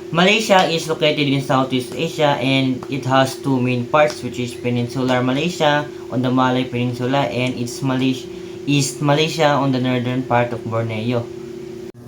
Malaysia is located in Southeast Asia and it has two main parts, which is Peninsular Malaysia on the Malay Peninsula and East Malaysia on the northern part of Borneo.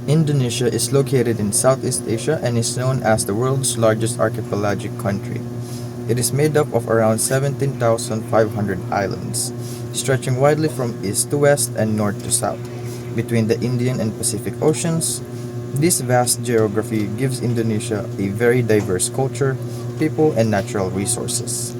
Indonesia is located in Southeast Asia and is known as the world's largest archipelagic country. It is made up of around 17,500 islands, stretching widely from east to west and north to south. Between the Indian and Pacific Oceans, this vast geography gives Indonesia a very diverse culture, people, and natural resources.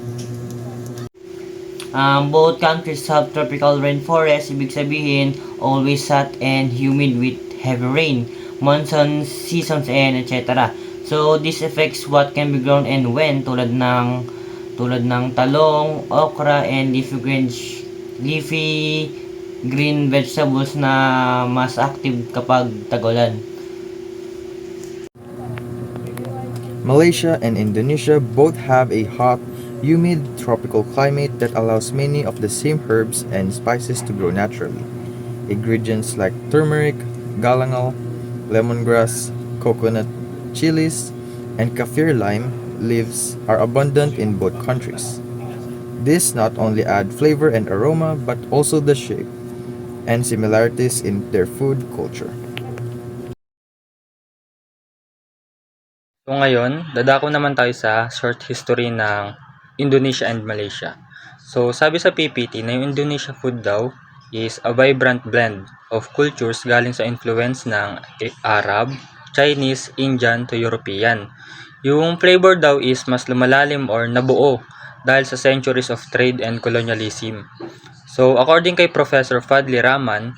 Both countries have tropical rainforest, ibig sabihin, always hot and humid with heavy rain, monsoon seasons, and etc. So, this affects what can be grown and when, tulad ng talong, okra, and leafy green vegetables na mas active kapag tagulan. Malaysia and Indonesia both have a hot, humid tropical climate that allows many of the same herbs and spices to grow naturally. Ingredients like turmeric, galangal, lemongrass, coconut, chilies, and kaffir lime leaves are abundant in both countries. This not only add flavor and aroma but also the shape and similarities in their food culture. So ngayon, dadako naman tayo sa short history ng Indonesia and Malaysia. So sabi sa PPT na yung Indonesia food daw is a vibrant blend of cultures galing sa influence ng Arab, Chinese, Indian to European. Yung flavor daw is mas lumalalim or nabuo dahil sa centuries of trade and colonialism. So according kay Professor Fadli Rahman,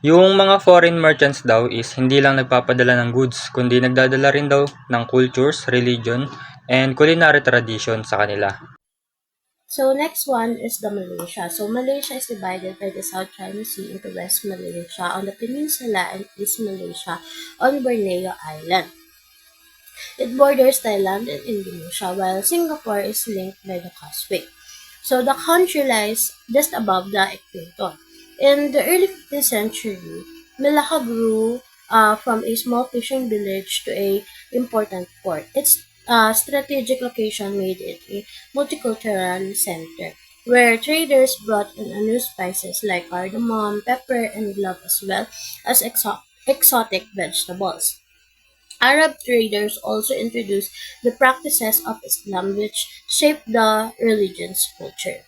yung mga foreign merchants daw is hindi lang nagpapadala ng goods, kundi nagdadala rin daw ng cultures, religion, and culinary tradition sa kanila. So next one is the Malaysia. So Malaysia is divided by the South China Sea into West Malaysia on the peninsula and East Malaysia on Borneo Island. It borders Thailand and Indonesia, while Singapore is linked by the causeway. So the country lies just above the equator. In the early 15th century, Malacca grew from a small fishing village to a important port. Its strategic location made it a multicultural center, where traders brought in new spices like cardamom, pepper, and clove, as well as exotic vegetables. Arab traders also introduced the practices of Islam, which shaped the religion's culture.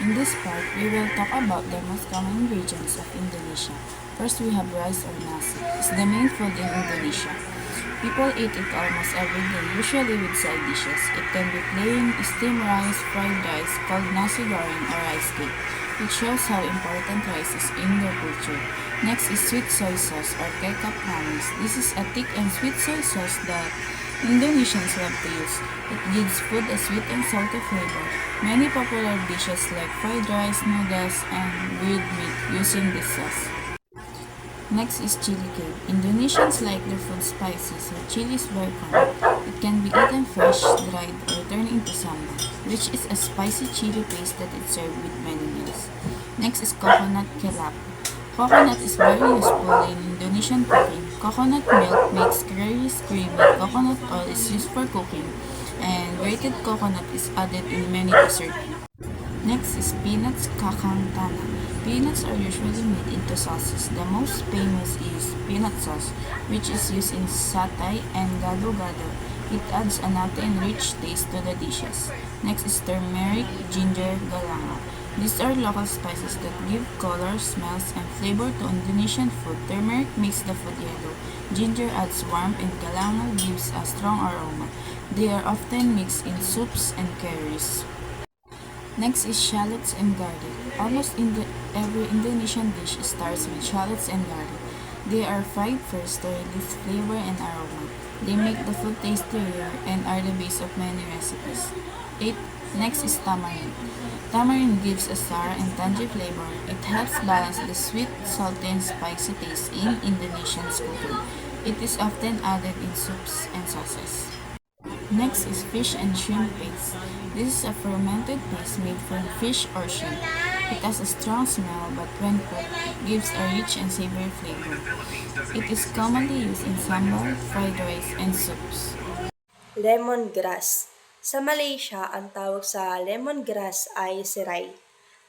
In this part, we will talk about the most common ingredients of Indonesia. First, we have rice or nasi. It's the main food in Indonesia. People eat it almost every day, usually with side dishes. It can be plain, steamed rice, fried rice, called nasi goreng or rice cake. It shows how important rice is in their culture. Next is sweet soy sauce or kecap manis. This is a thick and sweet soy sauce that Indonesians love to use. It gives food a sweet and salty flavor. Many popular dishes like fried rice, noodles, and grilled meat using this sauce. Next is chili cake. Indonesians like their food spicy, so chili is very common. It can be eaten fresh, dried, or turned into sambal, which is a spicy chili paste that is served with many meals. Next is coconut kelap. Coconut is very useful in Indonesian cooking. Coconut milk makes curries creamy. Coconut oil is used for cooking, and grated coconut is added in many desserts. Next is peanuts kakang tanah. Peanuts are usually made into sauces. The most famous is peanut sauce, which is used in satay and gado-gado. It adds a nutty and rich taste to the dishes. Next is turmeric, ginger, galangal. These are local spices that give color, smells, and flavor to Indonesian food. Turmeric makes the food yellow. Ginger adds warmth and galangal gives a strong aroma. They are often mixed in soups and curries. Next is shallots and garlic. Almost every Indonesian dish starts with shallots and garlic. They are fried first to release flavor and aroma. They make the food tastier and are the base of many recipes. Next is tamarind. Tamarind gives a sour and tangy flavor. It helps balance the sweet, salty, and spicy taste in Indonesian cooking. It is often added in soups and sauces. Next is fish and shrimp paste. This is a fermented paste made from fish or shrimp. It has a strong smell, but when cooked, it gives a rich and savory flavor. It is commonly used in sambal, fried rice, and soups. Lemongrass. Sa Malaysia, ang tawag sa lemongrass ay serai.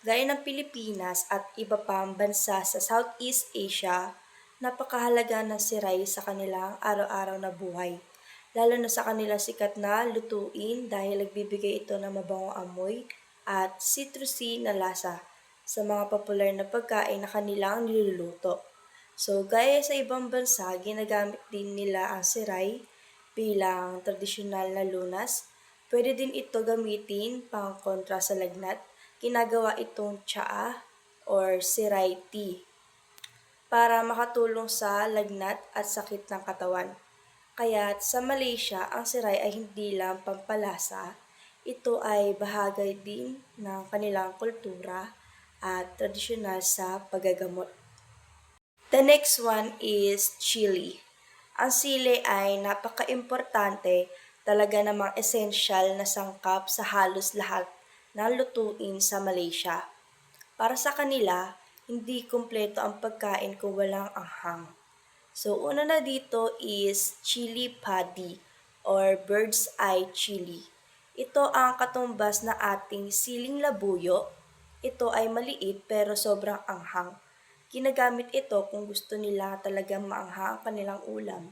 Gaya ng Pilipinas at iba pang bansa sa Southeast Asia, napakahalaga ng serai sa kanilang araw-araw na buhay. Lalo na sa kanilang sikat na lutuin dahil nagbibigay ito ng mabangong amoy at citrusy na lasa sa mga popular na pagkain na kanilang niluluto. So, gaya sa ibang bansa, ginagamit din nila ang serai bilang tradisyonal na lunas. Pwede din ito gamitin pang kontra sa lagnat. Ginagawa itong tsaa or serai tea para makatulong sa lagnat at sakit ng katawan. Kaya't sa Malaysia, ang serai ay hindi lang pampalasa, ito ay bahagi din ng kanilang kultura at tradisyonal sa paggagamot. The next one is chili. Ang sili ay napaka-importante, talaga namang essential na sangkap sa halos lahat ng lutuin sa Malaysia. Para sa kanila, hindi kumpleto ang pagkain kung walang anghang. So, una na dito is chili padi or bird's eye chili. Ito ang katumbas na ating siling labuyo. Ito ay maliit pero sobrang anghang. Ginagamit ito kung gusto nila talagang maanghang ang kanilang ulam.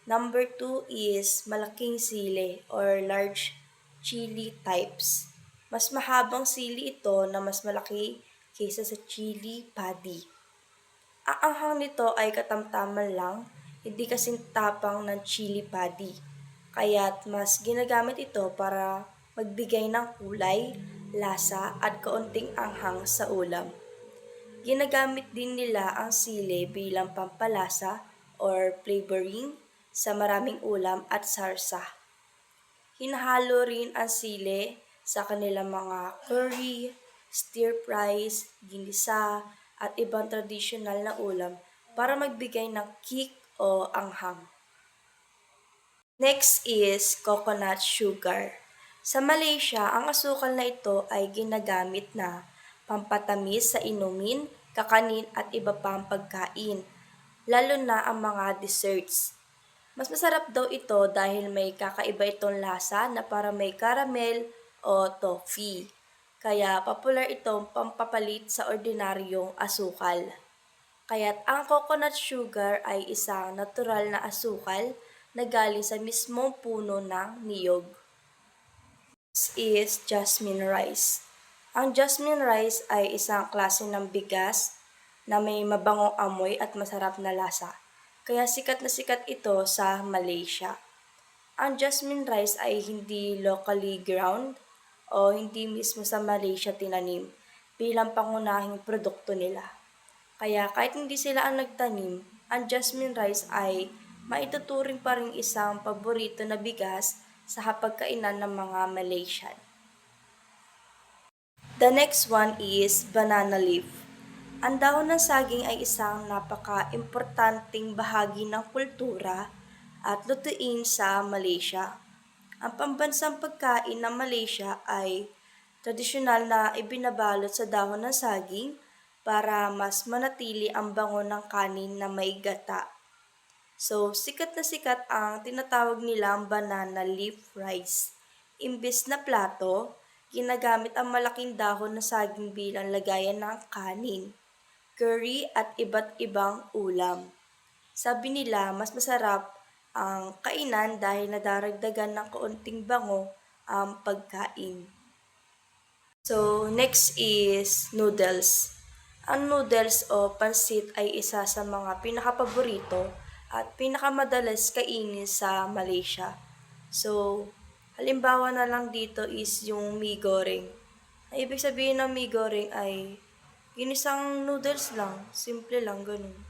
Number 2 is malaking sili or large chili types. Mas mahabang sili ito na mas malaki kaysa sa chili padi. Ang anghang nito ay katamtaman lang, hindi kasing tapang ng chili padi. Kaya't mas ginagamit ito para magbigay ng kulay, lasa at kaunting anghang sa ulam. Ginagamit din nila ang sili bilang pampalasa or flavoring sa maraming ulam at sarsa. Hinahalo rin ang sili sa kanilang mga curry, stir fries, ginisa, at ibang tradisyonal na ulam para magbigay ng kick o anghang. Next is coconut sugar. Sa Malaysia, ang asukal na ito ay ginagamit na pampatamis sa inumin, kakanin at iba pang pagkain, lalo na ang mga desserts. Mas masarap daw ito dahil may kakaiba itong lasa na para may caramel o toffee. Kaya popular itong pampapalit sa ordinaryong asukal. Kaya't ang coconut sugar ay isang natural na asukal na galing sa mismong puno ng niyog. Next is jasmine rice. Ang jasmine rice ay isang klase ng bigas na may mabangong amoy at masarap na lasa. Kaya sikat na sikat ito sa Malaysia. Ang jasmine rice ay hindi locally ground o hindi mismo sa Malaysia tinanim bilang pangunahing produkto nila. Kaya kahit hindi sila ang nagtanim, ang jasmine rice ay maituturing pa rin isang paborito na bigas sa hapagkainan ng mga Malaysian. The next one is banana leaf. Ang dahon ng saging ay isang napaka-importanting bahagi ng kultura at lutuin sa Malaysia. Ang pambansang pagkain ng Malaysia ay tradisyonal na ibinabalot sa dahon ng saging para mas manatili ang bango ng kanin na may gata. So, sikat na sikat ang tinatawag nilang banana leaf rice. Imbes na plato, ginagamit ang malaking dahon na saging bilang lagayan ng kanin, curry at iba't ibang ulam. Sabi nila mas masarap ang kainan dahil nadaragdagan ng kaunting bango ang pagkain. So, next is noodles. Ang noodles o pansit ay isa sa mga pinakapaborito at pinakamadalas kainin sa Malaysia. So, halimbawa na lang dito is yung mee goreng. Ang ibig sabihin ng mee goreng ay ginisang noodles lang, simple lang, ganun.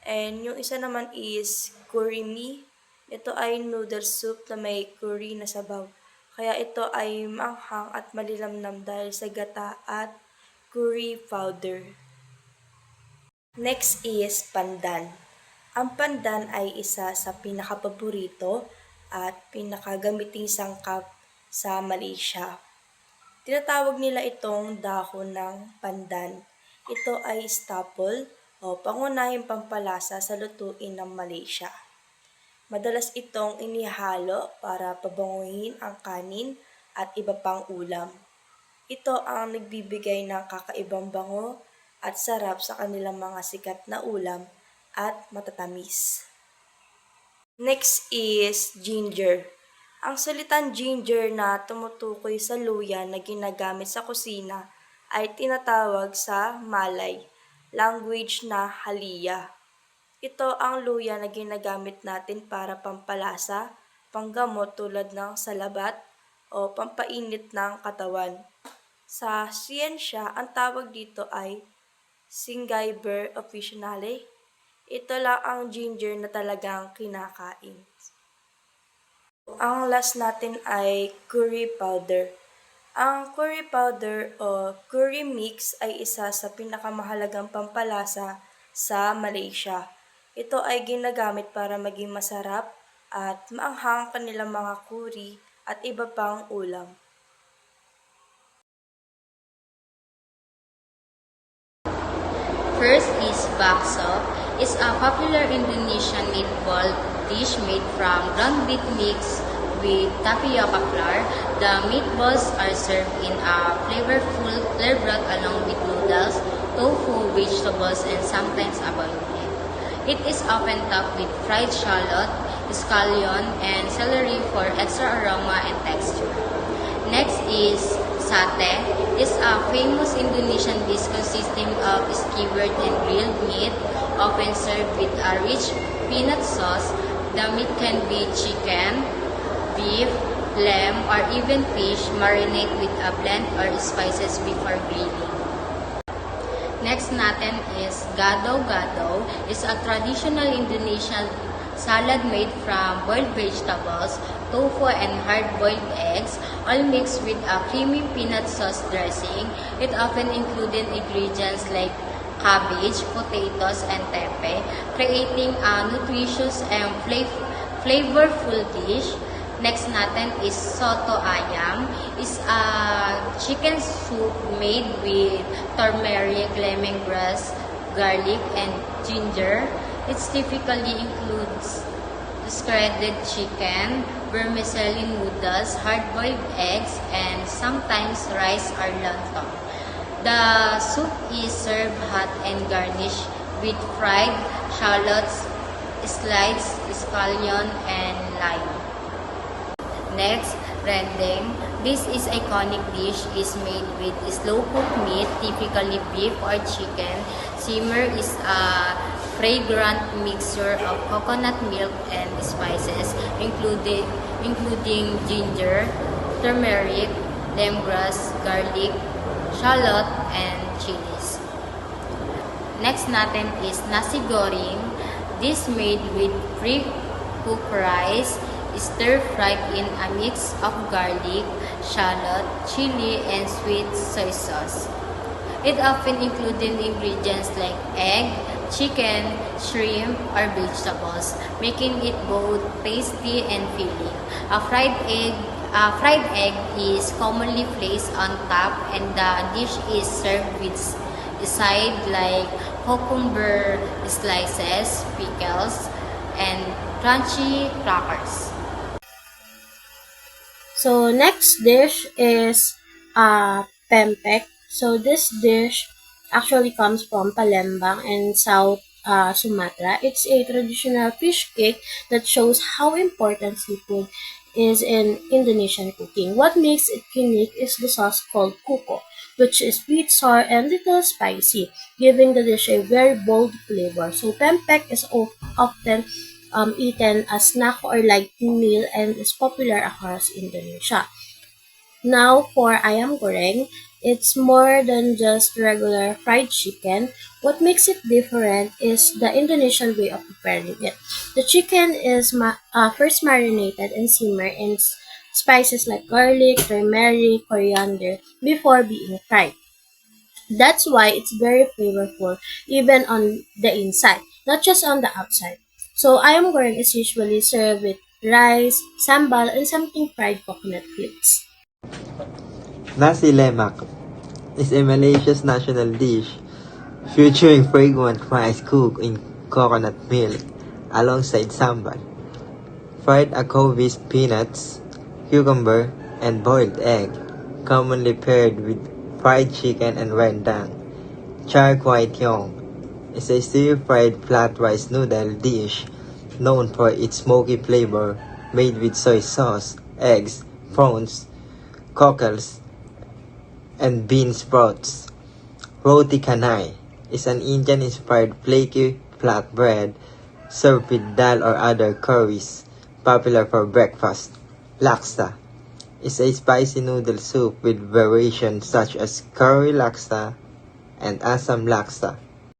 And yung isa naman is curry mee. Ito ay noodle soup na may curry na sabaw. Kaya ito ay maanghang at malilamnam dahil sa gata at curry powder. Next is pandan. Ang pandan ay isa sa pinakapaborito at pinakagamiting sangkap sa Malaysia. Tinatawag nila itong dahon ng pandan. Ito ay staple o pangunahing pampalasa sa lutuin ng Malaysia. Madalas itong inihalo para pabanguhin ang kanin at iba pang ulam. Ito ang nagbibigay ng kakaibang bango at sarap sa kanilang mga sikat na ulam at matatamis. Next is ginger. Ang salitang ginger na tumutukoy sa luya na ginagamit sa kusina ay tinatawag sa Malay language na haliya. Ito ang luya na ginagamit natin para pampalasa, panggamot tulad ng salabat o pampainit ng katawan. Sa siyensya, ang tawag dito ay Syngyber officinale. Ito lang ang ginger na talagang kinakain. Ang last natin ay curry powder. Ang curry powder o curry mix ay isa sa pinakamahalagang pampalasa sa Malaysia. Ito ay ginagamit para maging masarap at maanghang ang kanilang mga curry at iba pang ulam. First is bakso. It's a popular Indonesian meatball dish made from ground beef mix with tapioca flour. The meatballs are served in a flavorful clear broth along with noodles, tofu, vegetables, and sometimes a boiled egg. It is often topped with fried shallot, scallion, and celery for extra aroma and texture. Next is sate. It's a famous Indonesian dish consisting of skewered and grilled meat, often served with a rich peanut sauce. The meat can be chicken, beef, lamb, or even fish marinate with a blend or spices before grilling. Next natin is gado-gado. It's a traditional Indonesian salad made from boiled vegetables, tofu, and hard-boiled eggs, all mixed with a creamy peanut sauce dressing. It often included ingredients like cabbage, potatoes, and tepe, creating a nutritious and flavorful dish. Next natin is soto ayam. It's a chicken soup made with turmeric, lemongrass, garlic, and ginger. It typically includes shredded chicken, vermicelli noodles, hard-boiled eggs, and sometimes rice or lontong. The soup is served hot and garnished with fried shallots, sliced scallion, and lime. Next, rendeng. This is iconic dish is made with slow-cooked meat, typically beef or chicken. Simmer is a fragrant mixture of coconut milk and spices, including ginger, turmeric, lemongrass, garlic, shallot, and chilies. Next natin is nasi goreng. This made with pre-cooked rice, stir-fried in a mix of garlic, shallot, chili, and sweet soy sauce. It often included ingredients like egg, chicken, shrimp, or vegetables, making it both tasty and filling. A fried egg is commonly placed on top, and the dish is served with side like cucumber slices, pickles, and crunchy crackers. So next dish is pempek. So this dish actually comes from Palembang in South Sumatra. It's a traditional fish cake that shows how important seafood is in Indonesian cooking. What makes it unique is the sauce called kuko, which is sweet, sour, and little spicy, giving the dish a very bold flavor. So pempek is often eaten as snack or light meal and is popular across Indonesia. Now for ayam goreng, it's more than just regular fried chicken. What makes it different is the Indonesian way of preparing it. The chicken is first marinated and simmered in spices like garlic, turmeric, coriander before being fried. That's why it's very flavorful even on the inside, not just on the outside. So ayam goreng is usually served with rice, sambal, and something fried coconut flakes. Nasi lemak is a Malaysia's national dish featuring fragrant rice cooked in coconut milk alongside sambal. Fried ako with peanuts, cucumber, and boiled egg, commonly paired with fried chicken and rendang. Char kway teow is a stir-fried flat rice noodle dish known for its smoky flavor, made with soy sauce, eggs, prawns, cockles, and bean sprouts. Roti canai is an Indian-inspired flaky flatbread served with dal or other curries, popular for breakfast. Laksa is a spicy noodle soup with variations such as curry laksa and Assam laksa.